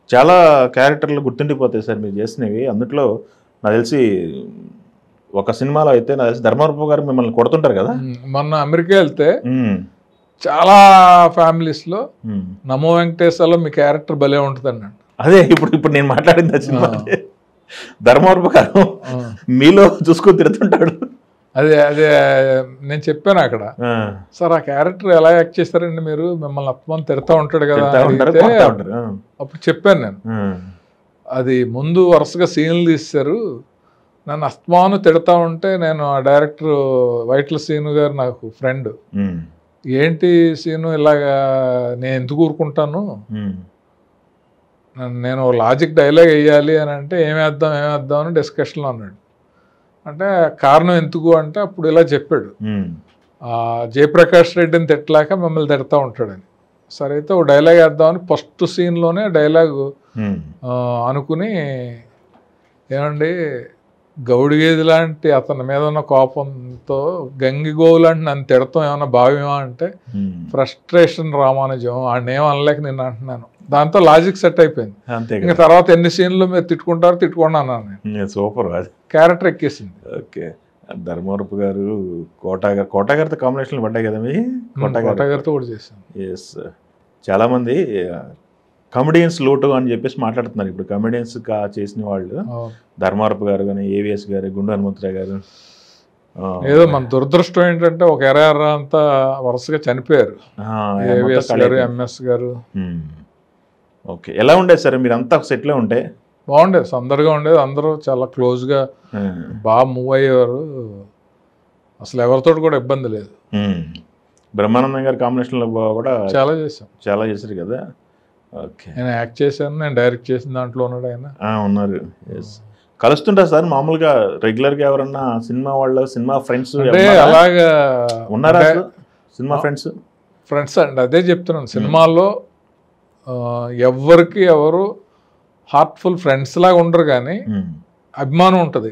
చాలా క్యారెక్టర్లు గుర్తుండిపోతాయి సార్ మీరు చేసినవి. అందుట్లో నాకు తెలిసి ఒక సినిమాలో అయితే నాకు తెలిసి ధర్మవరపు గారు మిమ్మల్ని కొడుతుంటారు కదా. మొన్న అమెరికా వెళ్తే చాలా ఫ్యామిలీస్లో నమో వెంకటేశ్వర్లో మీ క్యారెక్టర్ భలే ఉంటుంది అన్నాడు. అదే ఇప్పుడు నేను మాట్లాడింది ఆ సినిమా. ధర్మవరపు గారు మీలో చూసుకొని తిడుతుంటాడు. అదే అదే నేను చెప్పాను అక్కడ, సార్ ఆ క్యారెక్టర్ ఎలా యాక్ట్ చేస్తారండి మీరు, మిమ్మల్ని అత్తమని తిడతా ఉంటాడు కదా. అప్పుడు చెప్పాను నేను, అది ముందు వరుసగా సీన్లు తీస్తారు, నన్ను అస్తమాను తిడతా ఉంటే నేను ఆ డైరెక్టర్ వైట్ల సీను గారు నాకు ఫ్రెండ్, ఏంటి సీను ఇలాగా నేను ఎందుకు ఊరుకుంటాను, నేను లాజిక్ డైలాగ్ వేయాలి అని అంటే ఏమేద్దాం అని డిస్కషన్లో అన్నాడు. అంటే కారణం ఎందుకు అంటే అప్పుడు ఇలా చెప్పాడు, జయప్రకాష్ రెడ్డిని తిట్టలేక మిమ్మల్ని తిడతా ఉంటాడని. సరే అయితే ఓ డైలాగ్ వేద్దామని ఫస్ట్ సీన్లోనే డైలాగు అనుకుని, ఏమండి గౌడిగేది లాంటి అతని మీద ఉన్న కోపంతో గంగిగోవు లాంటి నన్ను తిడతాం ఏమన్నా భావ్యమా అంటే ఫ్రస్ట్రేషన్ రామానుజం ఆడనేం అనలేక నేను అంటున్నాను. దాంతో లాజిక్ సెట్ అయిపోయింది. ఇంకా తర్వాత ఎన్ని సీన్లు మీరు తిట్టుకోండి అన్నాను నేను. సూపర్, క్యారెక్టర్ ఎక్కేసింది. ఓకే. ధర్మవరపు గారు కోట గారితో కాంబినేషన్లు పడ్డాయి కదా మీ? కోట గారితో కూడా చేశాను. ఎస్, చాలామంది కమెడియన్స్ లోటు అని చెప్పేసి మాట్లాడుతున్నారు ఇప్పుడు. కమెడియన్స్ చేసిన వాళ్ళు ధర్మవరపు గారు కానీ, ఏవిఎస్ గారు, గుండు హనుమంతరావు గారు. ఏదో మన దురదృష్టం ఏంటంటే ఒక ఎర్ర అంతా వరుసగా చనిపోయారు. ఏవిఎస్ గారు, ఎంఎస్ గారు. ఓకే, ఎలా ఉండేది సార్ మీరంతా సెట్లో ఉంటే? బాగుండేది, సందడిగా ఉండేది, అందరూ చాలా క్లోజ్గా బాగా మూవ్ అయ్యేవారు, అసలు ఎవరితో కూడా ఇబ్బంది లేదు. బ్రహ్మానందం గారి కాంబినేషన్లో కూడా చాలా చేశారు కదా. ఓకే, నేను యాక్ట్ చేశాను, నేను డైరెక్ట్ చేసిన దాంట్లో ఉన్నాడు ఆయన. ఉన్నారు. ఎస్, కలుస్తుంటారు సార్ మామూలుగా రెగ్యులర్గా ఎవరన్నా సినిమా వాళ్ళు, సినిమా ఫ్రెండ్స్ అలాగా ఉన్నారా? సినిమా ఫ్రెండ్స్ అండి, అదే చెప్తున్నాను, సినిమాల్లో ఎవరికి ఎవరు హార్ట్ఫుల్ ఫ్రెండ్స్ లాగా ఉండరు, కానీ అభిమానం ఉంటుంది.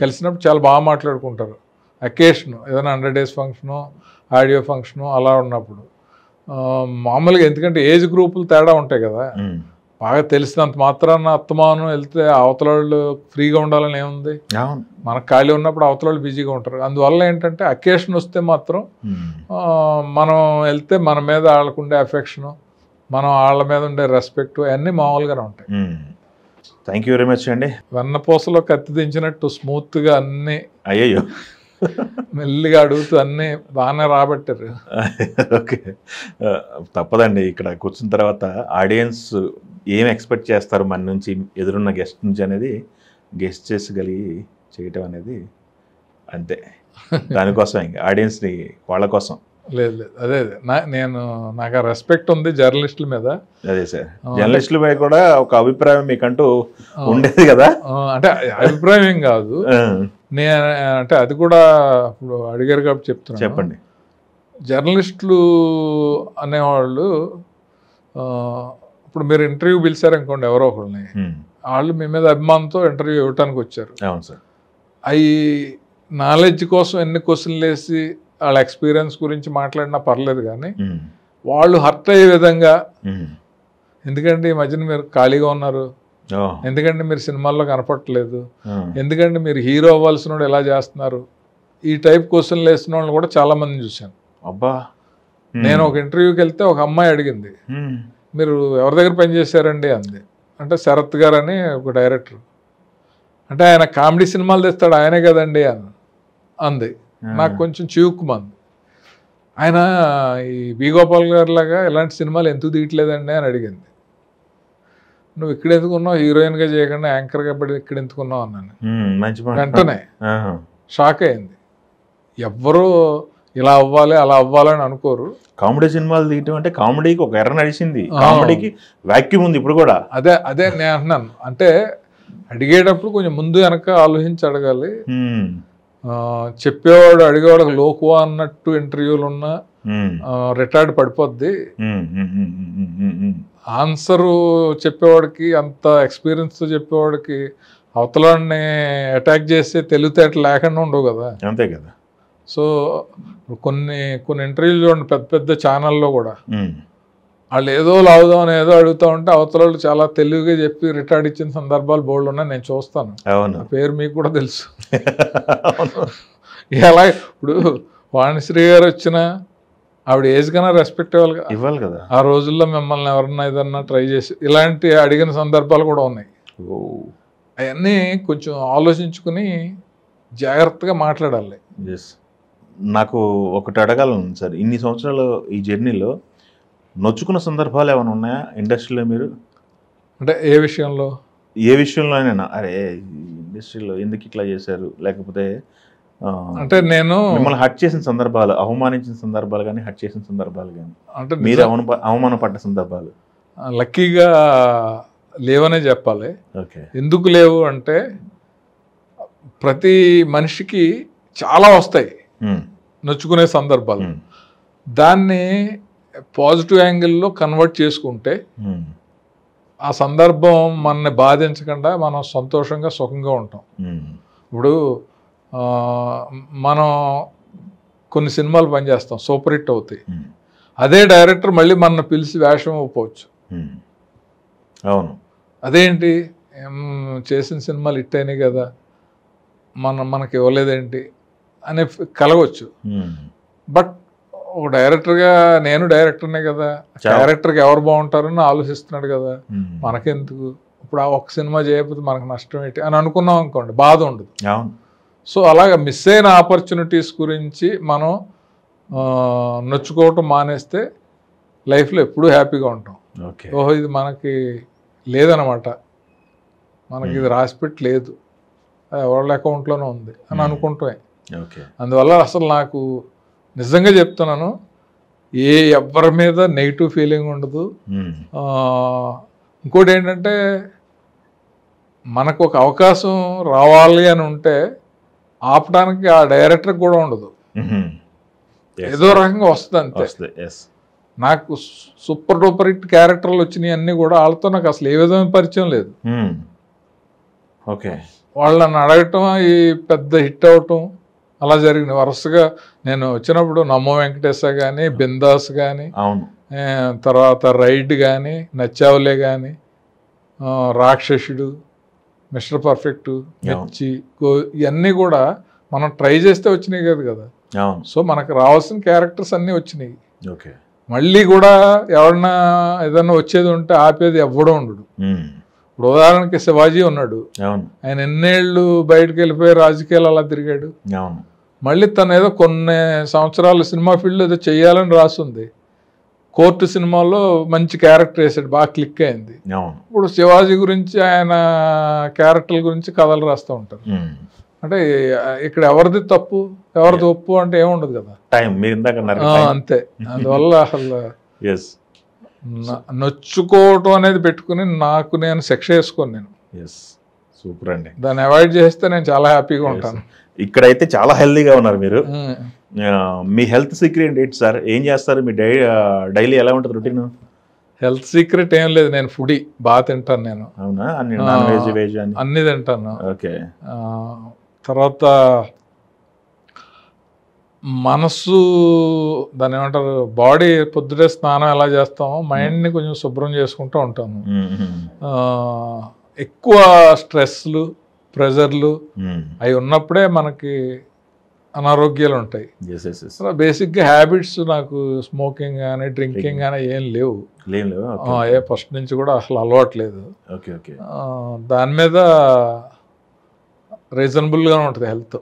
కలిసినప్పుడు చాలా బాగా మాట్లాడుకుంటారు. అకేషను ఏదైనా 100 days ఫంక్షను, ఆడియో ఫంక్షను అలా ఉన్నప్పుడు మామూలుగా, ఎందుకంటే ఏజ్ గ్రూపులు తేడా ఉంటాయి కదా. బాగా తెలిసినంత మాత్రాన అత్తమానం వెళ్తే అవతల వాళ్ళు ఫ్రీగా ఉండాలని ఏముంది, మనకు ఖాళీ ఉన్నప్పుడు అవతల వాళ్ళు బిజీగా ఉంటారు. అందువల్ల ఏంటంటే అకేషన్ వస్తే మాత్రం మనం వెళ్తే మన మీద వాళ్ళకుండే అఫెక్షను, మనం వాళ్ళ మీద ఉండే రెస్పెక్ట్ అన్నీ మామూలుగానే ఉంటాయి. థ్యాంక్ యూ వెరీ మచ్ అండి. వెన్నపూసలో కత్తి దించినట్టు స్మూత్గా అన్నీ అయ్యో మెల్లిగా అడుగుతూ అన్నీ బాగానే రాబట్టారు. ఓకే, తప్పదండి. ఇక్కడ కూర్చున్న తర్వాత ఆడియన్స్ ఏం ఎక్స్పెక్ట్ చేస్తారు మన నుంచి, ఎదురున్న గెస్ట్ నుంచి అనేది గెస్ట్ చేసగలిగి చేయటం అనేది అంతే. దానికోసం ఇంకా ఆడియన్స్ని వాళ్ళ కోసం లేదు అదే నాకు ఆ రెస్పెక్ట్ ఉంది జర్నలిస్టుల మీద. అదే సార్, జర్నలిస్టుల మీద కూడా ఒక అభిప్రాయం మీకంటూ ఉండేది కదా. అంటే అభిప్రాయం ఏం కాదు, అంటే అది కూడా ఇప్పుడు అడిగారు కాబట్టి చెప్తున్నా. చెప్పండి. జర్నలిస్టులు అనేవాళ్ళు ఇప్పుడు మీరు ఇంటర్వ్యూ పిలిచారనుకోండి ఎవరో ఒకళ్ళని, వాళ్ళు మీ మీద అభిమానంతో ఇంటర్వ్యూ ఇవ్వటానికి వచ్చారు. అవును సార్. అవి నాలెడ్జ్ కోసం ఎన్ని క్వశ్చన్లు వేసి వాళ్ళ ఎక్స్పీరియన్స్ గురించి మాట్లాడినా పర్లేదు, కానీ వాళ్ళు హర్ట్ అయ్యే విధంగా, ఎందుకంటే ఈ మధ్యన మీరు ఖాళీగా ఉన్నారు, ఎందుకంటే మీరు సినిమాల్లో కనపడట్లేదు, ఎందుకంటే మీరు హీరో అవ్వాల్సిన వాడు ఎలా చేస్తున్నారు, ఈ టైప్ క్వశ్చన్లు వేసిన వాళ్ళని కూడా చాలా మందిని చూశాను. అబ్బా, నేను ఒక ఇంటర్వ్యూకి వెళ్తే ఒక అమ్మాయి అడిగింది, మీరు ఎవరి దగ్గర పనిచేశారండి అంది. అంటే శరత్ గారు అని ఒక డైరెక్టర్, అంటే ఆయన కామెడీ సినిమాలు తెస్తాడు ఆయనే కదండి అని అంది. నాకు కొంచెం చివుక్కుమంది. ఆయన ఈ బి గోపాల్ గారి లాగా ఇలాంటి సినిమాలు ఎందుకు తీయట్లేదండి అని అడిగింది. నువ్వు ఇక్కడ ఎందుకున్నావు, హీరోయిన్గా చేయకుండా యాంకర్గా పడి ఇక్కడ ఎందుకున్నావు అన్నాను. వెంటనే షాక్ అయింది. ఎవ్వరూ ఇలా అవ్వాలి అలా అవ్వాలని అనుకోరు. కామెడీ సినిమాలు తీయటం అంటే కామెడీకి ఒక ఎర్ర నడిచింది, కామెడీకి వాక్యూమ్ ఉంది ఇప్పుడు కూడా. అదే నేను అంటున్నాను, అంటే అడిగేటప్పుడు కొంచెం ముందు వెనక ఆలోచించి అడగాలి. చెప్పేవాడు అడిగేవాడు లోకువా అన్నట్టు ఇంటర్వ్యూలు ఉన్నా రిటార్డ్ పడిపోద్ది. ఆన్సరు చెప్పేవాడికి, అంత ఎక్స్పీరియన్స్తో చెప్పేవాడికి అవతలాన్ని అటాక్ చేస్తే తెలివితేటలు లేకుండా ఉండవు కదా. అంతే కదా. సో కొన్ని ఇంటర్వ్యూలు చూడండి, పెద్ద పెద్ద ఛానల్లో కూడా వాళ్ళు ఏదో లాగుదాం అని ఏదో అడుగుతూ ఉంటే అవతల వాళ్ళు చాలా తెలివిగా చెప్పి రిటార్డ్ ఇచ్చిన సందర్భాలు బోల్డ్ ఉన్నాయి, నేను చూస్తాను. అవును. ఆ పేరు మీకు కూడా తెలుసు. ఎలా ఇప్పుడు వాణిశ్రీ గారు వచ్చినా ఆవిడ ఏజ్ కన్నా రెస్పెక్ట్ ఇవ్వాలి కదా. ఆ రోజుల్లో మిమ్మల్ని ఎవరన్నా ఏదన్నా ట్రై చేసి ఇలాంటి అడిగిన సందర్భాలు కూడా ఉన్నాయి. అవన్నీ కొంచెం ఆలోచించుకుని జాగ్రత్తగా మాట్లాడాలి. ఎస్. నాకు ఒకటి అడగాలను సార్, ఇన్ని సంవత్సరాలు ఈ జర్నీలో నొచ్చుకున్న సందర్భాలు ఏమైనా ఉన్నాయా ఇండస్ట్రీలో మీరు? అంటే ఏ విషయంలో? ఏ విషయంలోనైనా అరే ఇండస్ట్రీలో ఎందుకు ఇట్లా చేశారు, లేకపోతే అంటే నేను మిమ్మల్ని హట్ చేసిన సందర్భాలు, అవమానించిన సందర్భాలు కానీ హట్ చేసిన సందర్భాలు కానీ, అంటే మీరు అవమానపడ్డ సందర్భాలు? లక్కీగా లేవనే చెప్పాలి. ఓకే. ఎందుకు లేవు అంటే ప్రతి మనిషికి చాలా వస్తాయి నొచ్చుకునే సందర్భాలు. దాన్ని పాజిటివ్ యాంగిల్లో కన్వర్ట్ చేసుకుంటే ఆ సందర్భం మనని బాధించకుండా మనం సంతోషంగా సుఖంగా ఉంటాం. ఇప్పుడు మనం కొన్ని సినిమాలు పనిచేస్తాం, సూపర్ హిట్ అవుతాయి. అదే డైరెక్టర్ మళ్ళీ మన పిలిచి వేషం ఇవ్వకపోవచ్చు. అవును. అదేంటి చేసిన సినిమాలు హిట్ అయినాయి కదా, మనకి ఇవ్వలేదేంటి అని కలగవచ్చు. బట్ ఒక డైరెక్టర్గా నేను డైరెక్టర్నే కదా, డైరెక్టర్కి ఎవరు బాగుంటారని ఆలోచిస్తున్నాడు కదా, మనకెందుకు ఇప్పుడు ఆ ఒక్క సినిమా చేయకపోతే మనకు నష్టం ఏంటి అని అనుకున్నాం అనుకోండి, బాధ ఉండదు. సో అలాగ మిస్ అయిన ఆపర్చునిటీస్ గురించి మనం నొచ్చుకోవటం మానేస్తే లైఫ్లో ఎప్పుడూ హ్యాపీగా ఉంటాం. ఓహో ఇది మనకి లేదనమాట, మనకి ఇది రాసిపెట్టి లేదు, ఎవరి అకౌంట్లోనే ఉంది అని అనుకుంటామే. అందువల్ల అసలు నాకు నిజంగా చెప్తున్నాను, ఎవరి మీద నెగిటివ్ ఫీలింగ్ ఉండదు. ఇంకోటి ఏంటంటే మనకు ఒక అవకాశం రావాలి అని ఉంటే ఆపడానికి ఆ డైరెక్టర్కి కూడా ఉండదు, ఏదో రకంగా వస్తుంది అంతే. నాకు సూపర్ డూపర్ హిట్ క్యారెక్టర్లు వచ్చినాయి అన్నీ కూడా వాళ్ళతో నాకు అసలు ఏ విధమైన పరిచయం లేదు. వాళ్ళని అడగటం, ఈ పెద్ద హిట్ అవటం అలా జరిగింది వరుసగా. నేను వచ్చినప్పుడు నమ్మో వెంకటేశ కానీ, బిందాస్ కానీ, తర్వాత రైడ్ కానీ, నచ్చావులే కానీ, రాక్షసుడు, మిస్టర్ పర్ఫెక్ట్, మిర్చి, ఇవన్నీ కూడా మనం ట్రై చేస్తే వచ్చినాయి కదా. సో మనకు రావాల్సిన క్యారెక్టర్స్ అన్నీ వచ్చినాయి. మళ్ళీ కూడా ఎవరన్నా ఏదన్నా వచ్చేది ఉంటే ఆపేది ఎవ్వడం ఉండడు. ఇప్పుడు ఉదాహరణకి శివాజీ ఉన్నాడు, ఆయన ఎన్నేళ్ళు బయటకు వెళ్ళిపోయి రాజకీయాలు అలా తిరిగాడు. మళ్ళీ తను ఏదో కొన్ని సంవత్సరాలు సినిమా ఫీల్డ్ ఏదో చెయ్యాలని రాస్తుంది, కోర్టు సినిమాలో మంచి క్యారెక్టర్ వేసాడు, బాగా క్లిక్ అయింది. ఇప్పుడు శివాజీ గురించి ఆయన క్యారెక్టర్ల గురించి కథలు రాస్తూ ఉంటారు. అంటే ఇక్కడ ఎవరిది తప్పు ఎవరిది ఒప్పు అంటే ఏముండదు కదా, అంతే. అందువల్ల అసలు నొచ్చుకోవటం అనేది పెట్టుకుని నాకు నేను శిక్ష వేసుకోను. నేను సూపర్ అండి, దాన్ని అవాయిడ్ చేస్తే నేను చాలా హ్యాపీగా ఉంటాను. ఇక్కడైతే చాలా హెల్తీగా ఉన్నారు మీరు. మీ హెల్త్ సీక్రెట్ ఏంటి సార్? ఏం చేస్తారు? మీ డైలీ ఎలా ఉంటుంది రొటీన్? హెల్త్ సీక్రెట్ ఏం లేదు, నేను ఫుడీ బాగా తింటాను నేను. అవునా? నాన్ వెజ్ వెజ్ అన్నీ తింటాను. ఓకే. తర్వాత మనసు, దాన్ని ఏమంటారు, బాడీ పొద్దుటే స్నానం ఎలా చేస్తామో మైండ్ని కొంచెం శుభ్రం చేసుకుంటూ ఉంటాను. ఎక్కువ స్ట్రెస్లు, ప్రెజర్లు అవి ఉన్నప్పుడే మనకి అనారోగ్యాలు ఉంటాయి. బేసిక్గా హ్యాబిట్స్ నాకు స్మోకింగ్ కానీ డ్రింకింగ్ కానీ ఏం లేవు, ఫస్ట్ నుంచి కూడా అసలు అలవాట్లేదు. దాని మీద రీజనబుల్గా ఉంటుంది హెల్త్.